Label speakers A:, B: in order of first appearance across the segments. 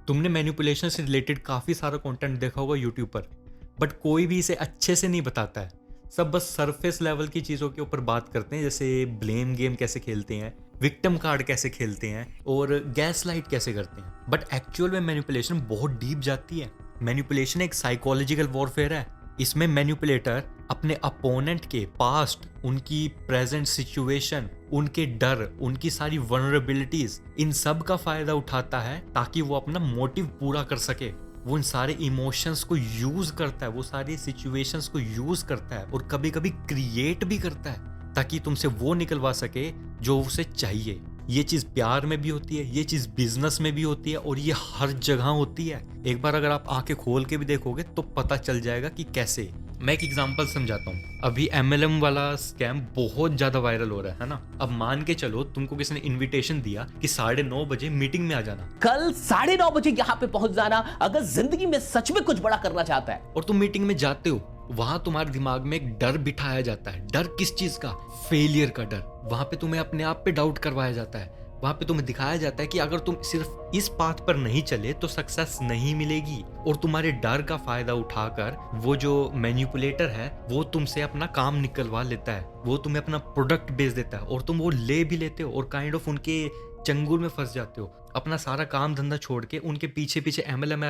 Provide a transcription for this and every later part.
A: तुमने मैनिपुलेशन से रिलेटेड काफ़ी सारा कंटेंट देखा होगा यूट्यूब पर, बट कोई भी इसे अच्छे से नहीं बताता है। सब बस सरफेस लेवल की चीज़ों के ऊपर बात करते हैं, जैसे ब्लेम गेम कैसे खेलते हैं, विक्टिम कार्ड कैसे खेलते हैं और गैस लाइट कैसे करते हैं। बट एक्चुअल में मैनिपुलेशन बहुत डीप जाती है। मैनिपुलेशन एक साइकोलॉजिकल वॉरफेयर है। इसमें मैनिपुलेटर अपने अपोनेंट के पास्ट, उनकी प्रेजेंट सिचुएशन, उनके डर, उनकी सारी वनरेबिलिटीज, इन सब का फायदा उठाता है ताकि वो अपना मोटिव पूरा कर सके। वो इन सारे इमोशंस को यूज करता है, वो सारी सिचुएशंस को यूज करता है और कभी कभी क्रिएट भी करता है ताकि तुमसे वो निकलवा सके जो उसे चाहिए। ये चीज प्यार में भी होती है, ये चीज बिजनेस में भी होती है और ये हर जगह होती है। एक बार अगर आप आंखें खोल के भी देखोगे तो पता चल जाएगा कि कैसे। मैं एक एग्जांपल समझाता हूँ। अभी MLM वाला स्कैम बहुत ज्यादा वायरल हो रहा है ना। अब मान के चलो तुमको किसी ने इनविटेशन दिया कि 9:30 बजे मीटिंग में आ जाना,
B: कल 9:30 बजे यहाँ पे पहुंच जाना अगर जिंदगी में सच में कुछ बड़ा करना चाहता है।
A: और तुम मीटिंग में जाते हो। वहां तुम्हारे दिमाग में एक डर बिठाया जाता है। डर किस चीज का? फेलियर का डर। वहां पे तुम्हें अपने आप पे डाउट करवाया जाता है। वहां पे तुम्हें दिखाया जाता है कि अगर तुम सिर्फ इस पाथ पर नहीं चले तो सक्सेस नहीं मिलेगी। और तुम्हारे डर का फायदा उठाकर वो जो मैनिपुलेटर है वो तुमसे अपना काम निकलवा लेता है। वो तुम्हें अपना प्रोडक्ट बेच देता है और तुम वो ले भी लेते हो और काइंड ऑफ उनके चंगुल में फंस जाते हो। अपना सारा काम धंधा छोड़ के उनके पीछे पीछे MLM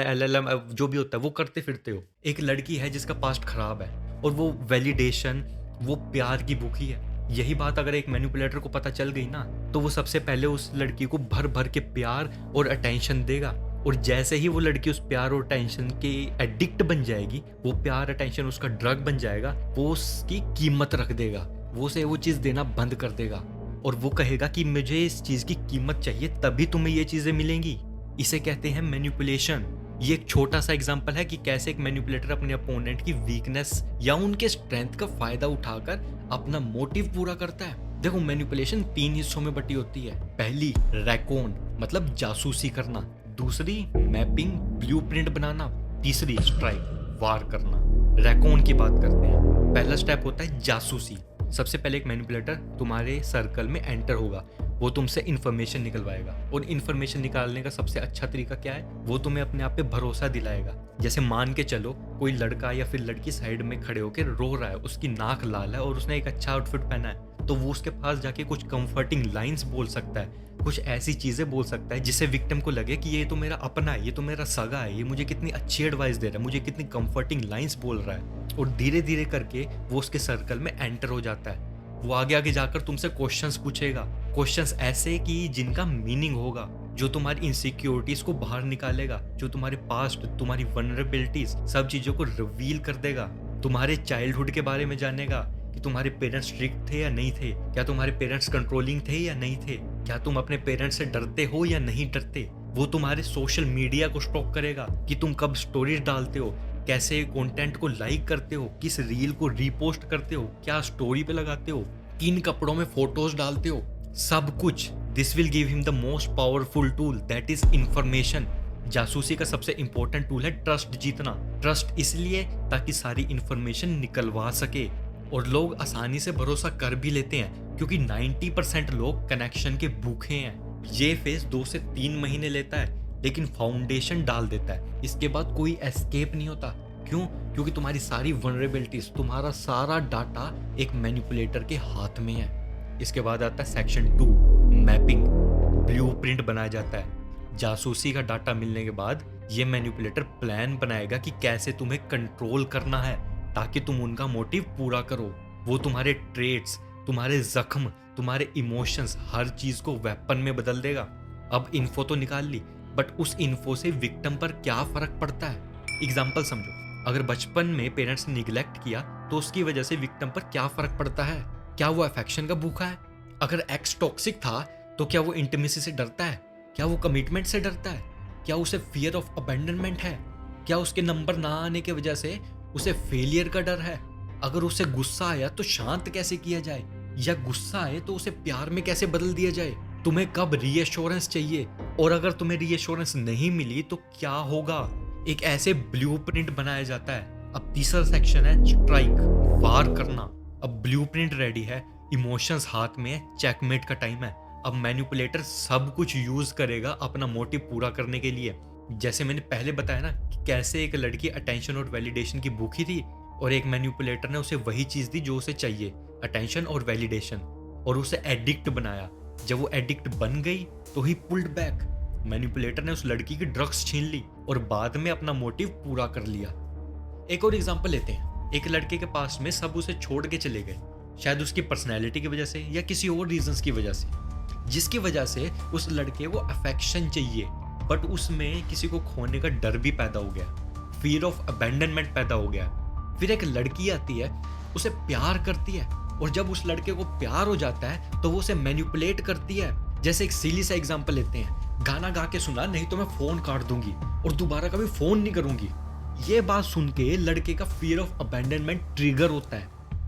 A: LLM जो भी होता है वो करते फिरते हो। एक लड़की है जिसका पास्ट खराब है और वो वैलिडेशन, वो प्यार की भूखी है। यही बात अगर एक मैनिपुलेटर को पता चल गई ना तो वो सबसे पहले उस लड़की को भर भर के प्यार और अटेंशन देगा। और जैसे ही वो लड़की उस प्यार और अटेंशन की एडिक्ट बन जाएगी, वो प्यार अटेंशन उसका ड्रग बन जाएगा, वो उसकी कीमत रख देगा। वो उसे वो चीज़ देना बंद कर देगा और वो कहेगा कि मुझे इस चीज़ की कीमत चाहिए तभी तुम्हें ये चीज़ें मिलेंगी। इसे कहते हैं मैनिपुलेशन। ये एक छोटा सा एग्जांपल है कि कैसे एक मैनिपुलेटर अपने अपोनेंट की वीकनेस या उनके स्ट्रेंथ का फायदा उठाकर अपना मोटिव पूरा करता है। देखो, मैनिपुलेशन 3 हिस्सों में बटी होती है। पहली रैकोन मतलब जासूसी करना, दूसरी मैपिंग ब्लूप्रिंट बनाना, तीसरी स्ट्राइक वार करना। रैकोन की बात करते हैं। पहला स्टेप होता है जासूसी। सबसे पहले एक मैनिपुलेटर तुम्हारे सर्कल में एंटर होगा। वो तुमसे इन्फॉर्मेशन निकलवाएगा और इन्फॉर्मेशन निकालने का सबसे अच्छा तरीका क्या है? वो तुम्हें अपने आप पे भरोसा दिलाएगा। जैसे मान के चलो कोई लड़का या फिर लड़की साइड में खड़े होकर रो रहा है, उसकी नाक लाल है और उसने एक अच्छा आउटफिट पहना है, तो वो उसके पास जाके कुछ कंफर्टिंग लाइंस बोल सकता है, कुछ ऐसी चीजें बोल सकता है जिससे विक्टिम को लगे कि ये तो मेरा अपना है, ये तो मेरा सगा है, ये मुझे कितनी अच्छी एडवाइस दे रहा है, मुझे कितनी कंफर्टिंग लाइंस बोल रहा है। और धीरे धीरे करके वो उसके सर्कल में एंटर हो जाता है। वो आगे आगे जाकर तुमसे क्वेश्चंस पूछेगा, क्वेश्चंस ऐसे कि जिनका मीनिंग होगा, जो तुम्हारी इनसिक्योरिटीज को बाहर निकालेगा, जो तुम्हारे पास्ट, तुम्हारी वनरेबिलिटीज, सब चीजों को रिवील कर देगा। तुम्हारे चाइल्डहुड के बारे में जानेगा कि तुम्हारे पेरेंट्स स्ट्रिक्ट थे या नहीं थे, क्या तुम्हारे पेरेंट्स कंट्रोलिंग थे या नहीं थे, क्या तुम अपने पेरेंट्स से डरते हो या नहीं डरते। वो तुम्हारे सोशल मीडिया को स्टॉक करेगा कि तुम कब स्टोरीज डालते हो, कैसे कंटेंट को लाइक करते हो, किस रील को रीपोस्ट करते हो, क्या स्टोरी पे लगाते हो, किन कपड़ों में फोटोज डालते हो, सब कुछ। This will give him the most powerful tool, that is information. जासूसी का सबसे इंपॉर्टेंट टूल है ट्रस्ट जीतना। ट्रस्ट इसलिए ताकि सारी इंफॉर्मेशन निकलवा सके और लोग आसानी से भरोसा कर भी लेते हैं क्योंकि 90% लोग कनेक्शन के भूखे हैं। ये फेज 2 से 3 महीने लेता है लेकिन फाउंडेशन डाल देता है। इसके बाद कोई एस्केप नहीं होता। क्यों? क्योंकि तुम्हारी सारी वनरेबिलिटीज, तुम्हारा सारा डाटा एक मैनिपुलेटर के हाथ में है। इसके बाद आता है सेक्शन 2 मैपिंग। ब्लूप्रिंट बनाया जाता है। जासूसी का डाटा मिलने के बाद ये मैनिपुलेटर प्लान बनाएगा कि कैसे तुम्हें कंट्रोल करना है ताकि तुम उनका मोटिव पूरा करो। वो तुम्हारे ट्रेट्स, तुम्हारे जख्म, तुम्हारे इमोशंस, हर चीज को वेपन में बदल देगा। अब इन्फो तो निकाल ली, बट उस इन्फो से विक्टिम पर क्या फर्क पड़ता है? एग्जाम्पल समझो, अगर बचपन में पेरेंट्स ने निगलेक्ट किया तो उसकी वजह से विक्टिम पर क्या फर्क पड़ता है? क्या वो अफेक्शन का भूखा है? अगर एक्स टॉक्सिक था तो क्या वो इंटीमेसी से डरता है? क्या वो कमिटमेंट से डरता है? क्या उसे फियर ऑफ अबैंडनमेंट है? क्या उसके नंबर ना आने की वजह से उसे फेलियर का डर है? अगर उसे गुस्सा आया तो शांत कैसे किया जाए, या गुस्सा आए तो उसे प्यार में कैसे बदल दिया जाए? तुम्हें कब रीएश्योरेंस चाहिए, और अगर तुम्हें रीएश्योरेंस नहीं मिली तो क्या होगा? एक ऐसे ब्लूप्रिंट बनाया जाता है। अब तीसरा सेक्शन है स्ट्राइक, वार करना। अब ब्लूप्रिंट रेडी है, इमोशंस हाथ में है, चेकमेट का टाइम है। अब मैनिपुलेटर सब कुछ यूज करेगा अपना मोटिव पूरा करने के लिए। जैसे मैंने पहले बताया ना कि कैसे एक लड़की अटेंशन और वैलिडेशन की भूखी थी और एक मैनिपुलेटर ने उसे वही चीज दी जो उसे चाहिए, अटेंशन और वैलिडेशन, और उसे एडिक्ट बनाया। जब वो एडिक्ट बन गई तो ही पुल्ड बैक, मैनिपुलेटर ने उस लड़की की ड्रग्स छीन ली और बाद में अपना मोटिव पूरा कर लिया। एक और एग्जांपल लेते हैं। एक लड़के के पास में सब उसे छोड़ के चले गए, शायद उसकी पर्सनैलिटी की वजह से या किसी और रीजंस की वजह से, जिसकी वजह से उस लड़के को अफेक्शन चाहिए, बट उसमें किसी को खोने का डर भी पैदा हो गया, फियर ऑफ अबैंडनमेंट पैदा हो गया। फिर एक लड़की आती है, उसे प्यार करती है, और जब उस लड़के को प्यार हो जाता है तो वो उसे मैनिपुलेट करती है। जैसे एक सिली सा एग्जांपल लेते हैं, गाना गा के सुना, नहीं तो मैं फोन काट दूंगी और दोबारा कभी फोन नहीं करूंगी। ये बात सुन के लड़के का फियर ऑफ अबैंडनमेंट ट्रिगर होता है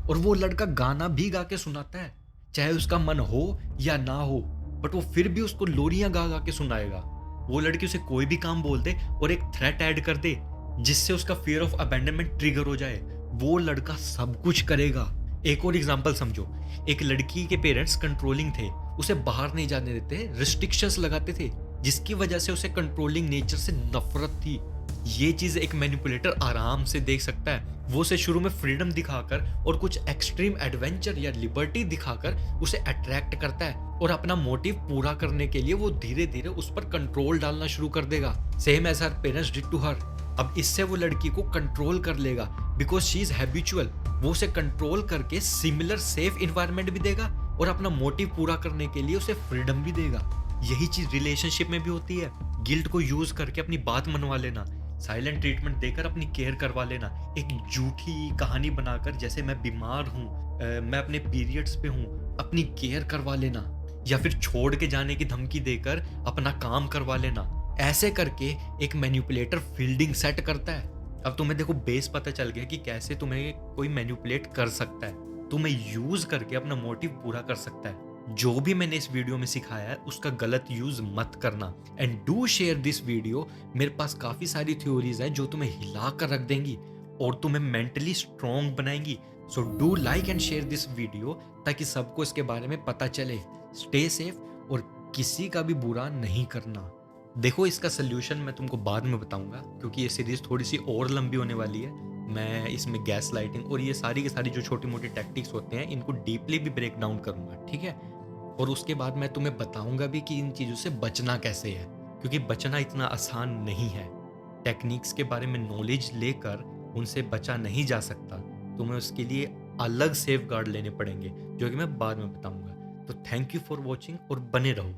A: और वो लड़का गाना भी गा के सुनाता है, चाहे उसका मन हो या ना हो, बट वो फिर भी उसको लोरियां गा गा के सुनाएगा। वो लड़की उसे कोई भी काम बोल दे और एक थ्रेट ऐड कर दे जिससे उसका फियर ऑफ अबैंडनमेंट ट्रिगर हो जाए, वो लड़का सब कुछ करेगा। एक और एग्जांपल समझो, एक लड़की के पेरेंट्स कंट्रोलिंग थे, उसे बाहर नहीं जाने देते, रिस्ट्रिक्शंस लगाते थे, जिसकी वजह से उसे कंट्रोलिंग नेचर से नफरत थी। ये चीज एक मैनिपुलेटर आराम से देख सकता है। वो उसे शुरू में फ्रीडम दिखाकर और कुछ एक्सट्रीम एडवेंचर या लिबर्टी दिखाकर उसे अट्रैक्ट करता है और अपना मोटिव पूरा करने के लिए वो धीरे धीरे उस पर कंट्रोल डालना शुरू कर देगा, same as her parents did to her. अब इससे वो लड़की को कंट्रोल कर लेगा बिकॉज शी इज हैबिचुअल। वो उसे कंट्रोल करके सिमिलर सेफ इन्वायरमेंट भी देगा और अपना मोटिव पूरा करने के लिए उसे फ्रीडम भी देगा। यही चीज रिलेशनशिप में भी होती है। गिल्ट को यूज करके अपनी बात मनवा लेना, साइलेंट ट्रीटमेंट देकर अपनी केयर करवा लेना, एक झूठी कहानी बनाकर जैसे मैं बीमार हूँ, मैं अपने पीरियड्स पे हूँ, अपनी केयर करवा लेना, या फिर छोड़ के जाने की धमकी देकर अपना काम करवा लेना। ऐसे करके एक मैनिपुलेटर फील्डिंग सेट करता है। अब तुम्हें देखो बेस पता चल गया कि कैसे तुम्हें कोई मैनिपुलेट कर सकता है, तुम्हें यूज करके अपना मोटिव पूरा कर सकता है। जो भी मैंने इस वीडियो में सिखाया है उसका गलत यूज मत करना, and do share this video. मेरे पास काफी सारी थ्योरीज हैं जो तुम्हें हिला कर रख देंगी और तुम्हें मेंटली स्ट्रॉन्ग बनाएंगी। So do like and share this video ताकि सबको इसके बारे में पता चले। स्टे सेफ और किसी का भी बुरा नहीं करना। देखो इसका सोल्यूशन मैं तुमको बाद में बताऊंगा क्योंकि ये सीरीज थोड़ी सी और लंबी होने वाली है। मैं इसमें गैस लाइटिंग और ये सारी की सारी जो छोटी मोटी टैक्टिक्स होते हैं इनको डीपली भी ब्रेक डाउन करूंगा, ठीक है। और उसके बाद मैं तुम्हें बताऊंगा भी कि इन चीज़ों से बचना कैसे है, क्योंकि बचना इतना आसान नहीं है। टेक्निक्स के बारे में नॉलेज लेकर उनसे बचा नहीं जा सकता, तुम्हें उसके लिए अलग सेफ गार्ड लेने पड़ेंगे जो कि मैं बाद में बताऊंगा। तो थैंक यू फॉर वॉचिंग और बने रहो।